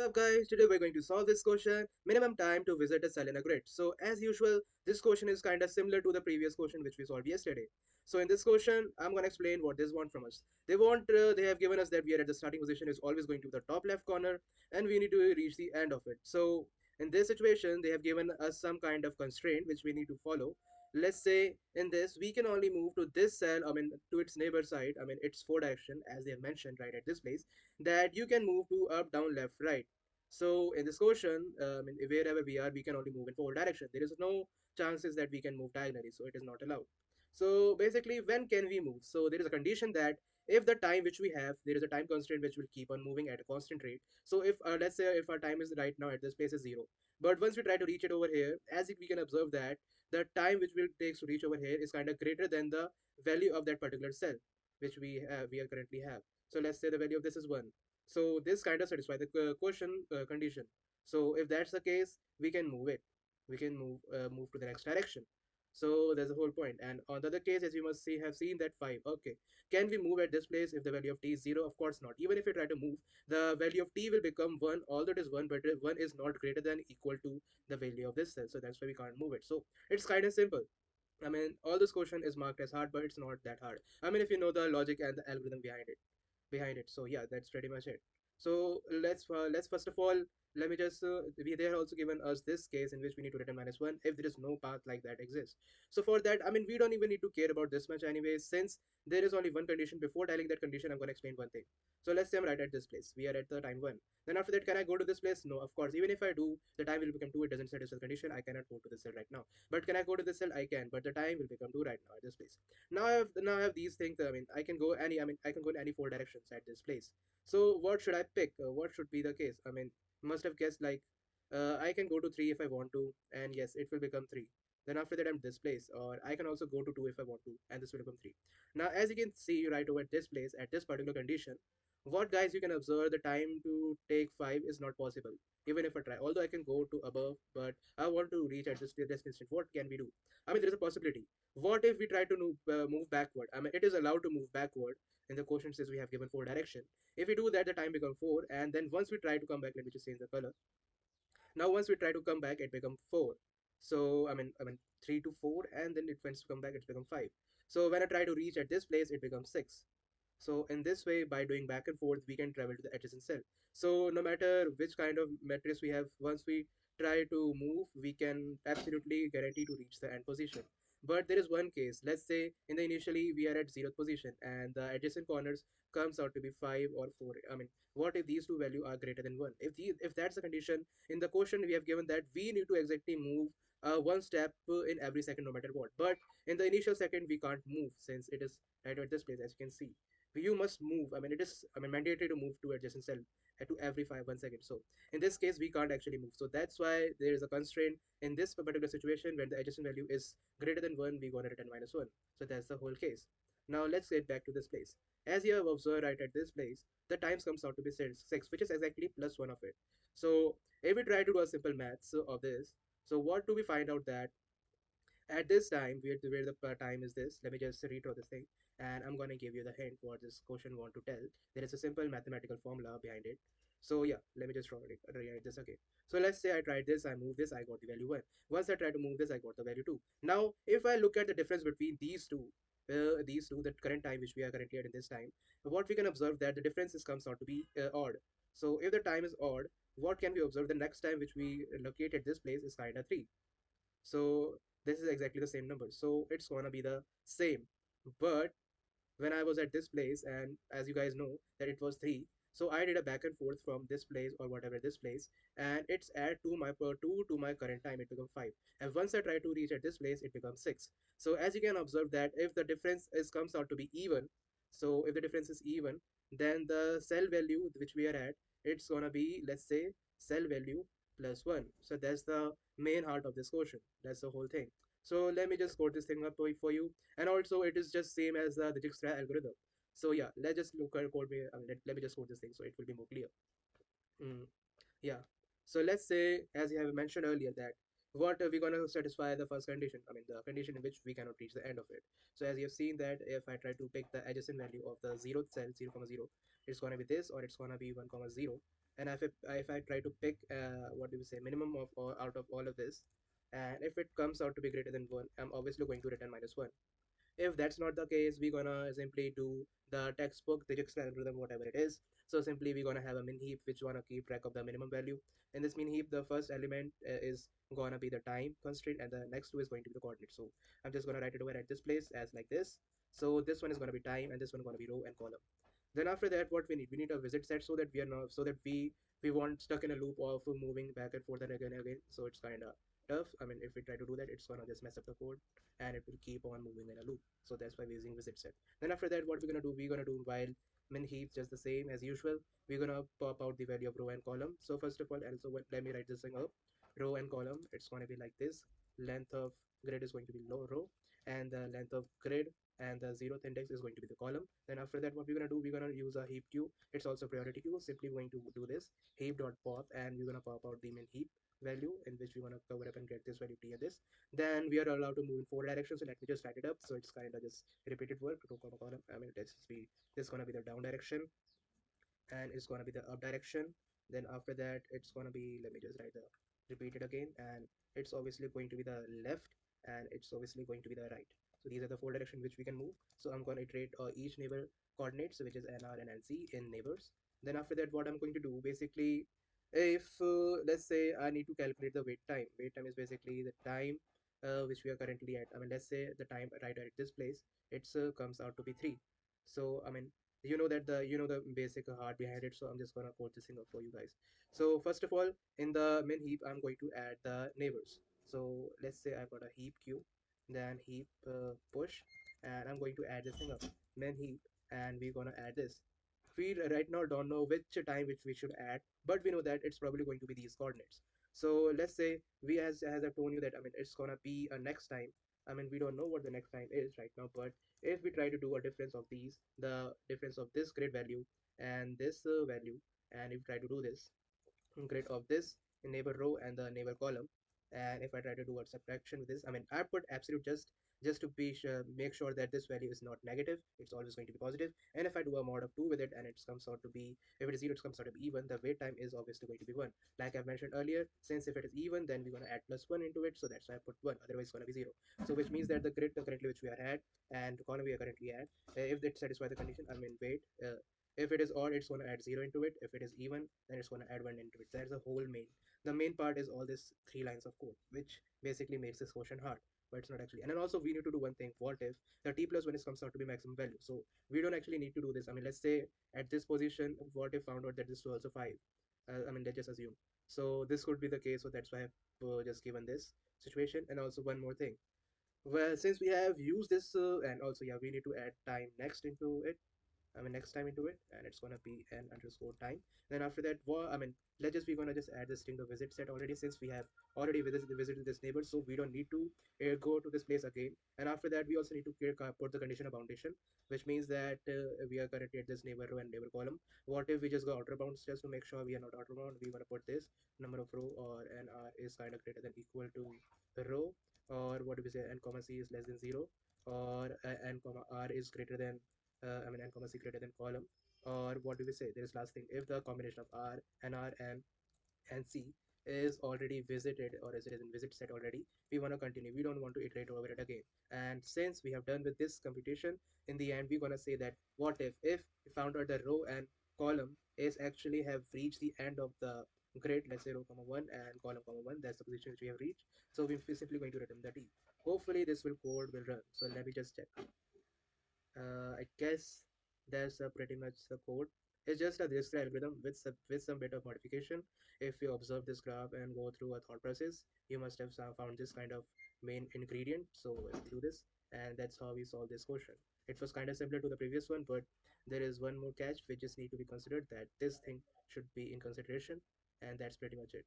up guys, today we're going to solve this question, minimum time to visit a cell in a grid. So as usual, this question is kind of similar to the previous question which we solved yesterday. So in this question, I'm going to explain what they want from us. They have given us that we are at the starting position is always going to the top left corner and we need to reach the end of it. So in this situation, they have given us some kind of constraint which we need to follow. Let's say in this, we can only move to this cell, to its neighbor side, its four direction as they have mentioned right at this place that you can move to up, down, left, right. So in this question, wherever we are, we can only move in four direction. There is no chances that we can move diagonally, so it is not allowed. So basically, when can we move? So there is a condition that if the time which we have, there is a time constraint which will keep on moving at a constant rate. So if let's say if our time is right now at this place is zero, but once we try to reach it over here, as we can observe that the time which will takes to reach over here is kind of greater than the value of that particular cell which we are currently have. So let's say the value of this is 1. So this kind of satisfy the question condition. So if that's the case, we can move it. We can move to the next direction. So there's the whole point. And on the other case, as you must see, have seen that 5. Okay. Can we move at this place if the value of t is 0? Of course not. Even if we try to move, the value of t will become 1, although it is 1, but 1 is not greater than equal to the value of this cell. So that's why we can't move it. So it's kind of simple. All this question is marked as hard, but it's not that hard. If you know the logic and the algorithm behind it. So yeah, that's pretty much it. So let's first of all, let me just they are also given us this case in which we need to return -1 if there is no path like that exists. So for that, we don't even need to care about this much anyway, since there is only one condition. Before dialing that condition, I'm going to explain one thing. So let's say I'm right at this place, we are at the time 1. Then after that, can I go to this place? No, of course. Even if I do, the time will become 2. It doesn't satisfy the condition. I cannot go to this cell right now. But can I go to this cell? I can, but the time will become 2 right now at this place. Now I have these things. I can go any. I can go in any four directions at this place. So what should I pick? What should be the case? Must have guessed like I can go to 3 if I want to, and yes, it will become 3. Then after that, I'm this place, or I can also go to 2 if I want to, and this will become 3. Now, as you can see right over this place at this particular condition, what guys you can observe the time to take 5 is not possible. Even if I try, although I can go to above, but I want to reach at this destination. What can we do? There is a possibility. What if we try to move backward? It is allowed to move backward in the question says we have given 4 direction. If we do that, the time become 4, and then once we try to come back, let me just change the color. Now once we try to come back, it become 4. So 3 to 4, and then it wants to come back, it's become 5. So when I try to reach at this place, it becomes 6. So in this way, by doing back and forth, we can travel to the adjacent cell. So no matter which kind of matrix we have, once we try to move, we can absolutely guarantee to reach the end position. But there is one case. Let's say in the initially we are at 0th position and the adjacent corners comes out to be 5 or 4. What if these two value are greater than 1? If that's the condition, in the question we have given that we need to exactly move one step in every second no matter what. But in the initial second we can't move since it is right at this place as you can see you must move. It is mandatory to move to adjacent cell to every 1 second. So in this case, we can't actually move. So that's why there is a constraint in this particular situation when the adjacent value is greater than 1, we gonna return -1. So that's the whole case. Now let's get back to this place. As you have observed right at this place, the times comes out to be 6, which is exactly +1 of it. So if we try to do a simple maths of this, so what do we find out that at this time where the time is this, let me just redraw this thing, and I'm going to give you the hint what this question want to tell. There is a simple mathematical formula behind it. So yeah, let me just rewrite this again. So let's say I tried this, I move this, I got the value 1. Once I try to move this, I got the value 2. Now if I look at the difference between these two, the current time which we are currently at in this time, what we can observe that the differences comes out to be odd. So if the time is odd, what can we observe? The next time which we locate at this place is kind of 3. So this is exactly the same number. So it's gonna be the same. But when I was at this place, and as you guys know that it was 3, so I did a back and forth from this place or whatever this place, and it's add to my per 2 to my current time, it becomes 5. And once I try to reach at this place, it becomes 6. So as you can observe that if the difference is comes out to be even, so if the difference is even, then the cell value which we are at, it's gonna be, let's say, cell value +1. So that's the main heart of this question. That's the whole thing. So let me just code this thing up for you. And also it is just same as the Dijkstra algorithm. So yeah, let's just look at code me. Let me just code this thing so it will be more clear. Mm, yeah. So let's say, as you have mentioned earlier, that what we're gonna satisfy the first condition. The condition in which we cannot reach the end of it. So as you have seen that if I try to pick the adjacent value of the zeroth cell, 0, 0, it's gonna be this, or it's gonna be 1, 0. and if I try to pick what do we say minimum of all, out of all of this, and if it comes out to be greater than 1, I'm obviously going to return -1. If that's not the case, we're gonna simply do the textbook digits algorithm, whatever it is. So simply we're gonna have a min heap which wanna keep track of the minimum value. In this min heap, the first element is gonna be the time constraint, and the next two is going to be the coordinate. So I'm just gonna write it over at this place as like this. So this one is gonna be time, and this one gonna be row and column. Then after that, what we need a visit set so that we are not so that we won't stuck in a loop of moving back and forth and again and again. So it's kind of tough. I mean, if we try to do that, it's gonna just mess up the code and it will keep on moving in a loop. So that's why we're using visit set. Then after that, what we're gonna do? We're gonna do while min heap just the same as usual. We're gonna pop out the value of row and column. So first of all, and so let me write this thing up. Row and column. It's gonna be like this. Length of grid is going to be low row, and the length of grid and the zeroth index is going to be the column. Then after that, what we're gonna do? We're gonna use a heap queue. It's also priority queue. Simply going to do this heap dot pop, and we're gonna pop out the min heap value in which we want to cover up and get this value t and this. Then we are allowed to move in 4 directions. So let me just write it up. So it's kind of just repeated work. Row comma column. I mean, this is gonna be the down direction, and it's gonna be the up direction. Then after that, it's gonna be, let me just write the repeat it again, and it's obviously going to be the left, and it's obviously going to be the right. So these are the 4 directions which we can move. So I'm going to iterate each neighbor coordinates, which is nr and nc in neighbors. Then after that, what I'm going to do basically, if let's say I need to calculate the wait time. Wait time is basically the time which we are currently at. I mean, let's say the time right at this place, it's comes out to be 3. So I mean, you know the basic heart behind it, so I'm just gonna code this thing up for you guys. So first of all, in the min heap, I'm going to add the neighbors. So let's say I've got a heap queue, then heap push, and I'm going to add this thing up min heap, and we're gonna add this. We right now don't know which time which we should add, but we know that it's probably going to be these coordinates. So let's say we as I've told you that, I mean, it's gonna be a next time. I mean, we don't know what the next time is right now, but if we try to do a difference of these, the difference of this grid value and this value, and if we try to do this grid of this neighbor row and the neighbor column, and if I try to do a subtraction with this, I mean, I put absolute just to be sure, make sure that this value is not negative, it's always going to be positive. And if I do a mod of 2 with it and it comes out to be, if it is 0 it comes out to be even, the wait time is obviously going to be 1. Like I've mentioned earlier, since if it is even, then we're going to add +1 into it, so that's why I put 1, otherwise it's going to be 0. So which means that the grid currently which we are at and the column we are currently at, if it satisfy the condition, I mean wait, if it is odd, it's going to add 0 into it. If it is even, then it's going to add 1 into it. That's the whole main. The main part is all this 3 lines of code, which basically makes this question hard, but it's not actually. And then also we need to do one thing. What if the t plus 1 is comes out to be maximum value? So we don't actually need to do this. I mean, let's say at this position, what if found out that this was also 5? I mean, let's just assume. So this could be the case. So that's why I've just given this situation. And also one more thing. Well, since we have used this, and also, yeah, we need to add time next into it. I mean next time into it, and it's gonna be n underscore time. Then after that, I mean, let's just we're gonna just add this string to visit set already, since we have already visited this neighbor, so we don't need to go to this place again. And after that, we also need to put the condition of foundation, which means that we are currently at this neighbor row and neighbor column. What if we just go outer bounds just to make sure we are not outer bound? We're gonna put this number of row or nr is kind of greater than equal to the row, or what do we say, n comma c is less than 0, or n comma r is greater than I mean, n comma c greater than column, or what do we say? There is last thing. If the combination of r and c is already visited, or is it is in visit set already, we want to continue. We don't want to iterate over it again. And since we have done with this computation, in the end, we're gonna say that what if we found out the row and column is actually have reached the end of the grid, let's say row comma 1 and column comma 1, that's the position which we have reached. So we're simply going to return the t. Hopefully this will code will run. So let me just check. I guess that's pretty much the code. It's just a register algorithm with some bit of modification. If you observe this graph and go through a thought process, you must have found this kind of main ingredient. So let's do this, and that's how we solve this question. It was kind of similar to the previous one, but there is one more catch which just need to be considered, that this thing should be in consideration, and that's pretty much it.